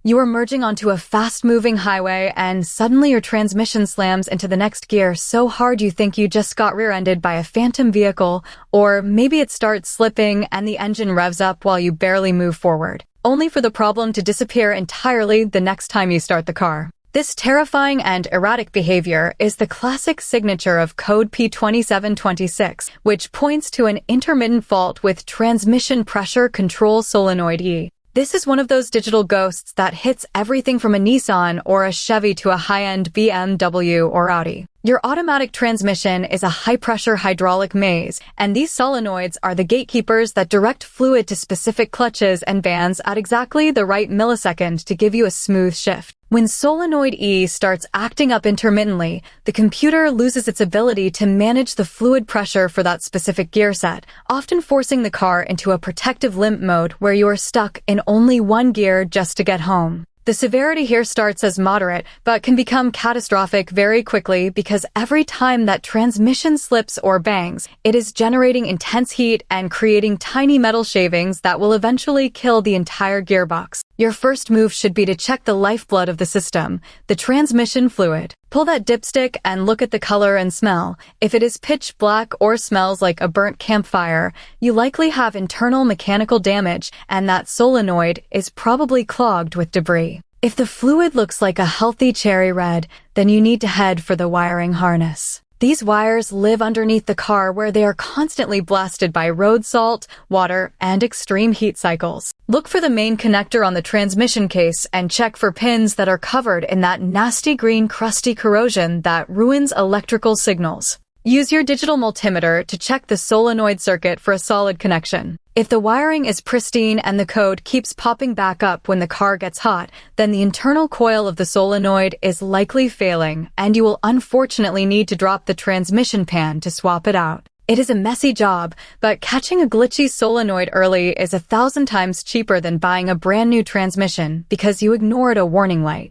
You are merging onto a fast-moving highway and suddenly your transmission slams into the next gear so hard you think you just got rear-ended by a phantom vehicle, or maybe it starts slipping and the engine revs up while you barely move forward, only for the problem to disappear entirely the next time you start the car. This terrifying and erratic behavior is the classic signature of code P2726, which points to an intermittent fault with transmission pressure control solenoid E. This is one of those digital ghosts that hits everything from a Nissan or a Chevy to a high-end BMW or Audi. Your automatic transmission is a high-pressure hydraulic maze, and these solenoids are the gatekeepers that direct fluid to specific clutches and bands at exactly the right millisecond to give you a smooth shift. When solenoid E starts acting up intermittently, the computer loses its ability to manage the fluid pressure for that specific gear set, often forcing the car into a protective limp mode where you are stuck in only one gear just to get home. The severity here starts as moderate, but can become catastrophic very quickly because every time that transmission slips or bangs, it is generating intense heat and creating tiny metal shavings that will eventually kill the entire gearbox. Your first move should be to check the lifeblood of the system, the transmission fluid. Pull that dipstick and look at the color and smell. If it is pitch black or smells like a burnt campfire, you likely have internal mechanical damage, and that solenoid is probably clogged with debris. If the fluid looks like a healthy cherry red, then you need to head for the wiring harness. These wires live underneath the car where they are constantly blasted by road salt, water, and extreme heat cycles. Look for the main connector on the transmission case and check for pins that are covered in that nasty green crusty corrosion that ruins electrical signals. Use your digital multimeter to check the solenoid circuit for a solid connection. If the wiring is pristine and the code keeps popping back up when the car gets hot, then the internal coil of the solenoid is likely failing, and you will unfortunately need to drop the transmission pan to swap it out. It is a messy job, but catching a glitchy solenoid early is 1,000 times cheaper than buying a brand new transmission because you ignored a warning light.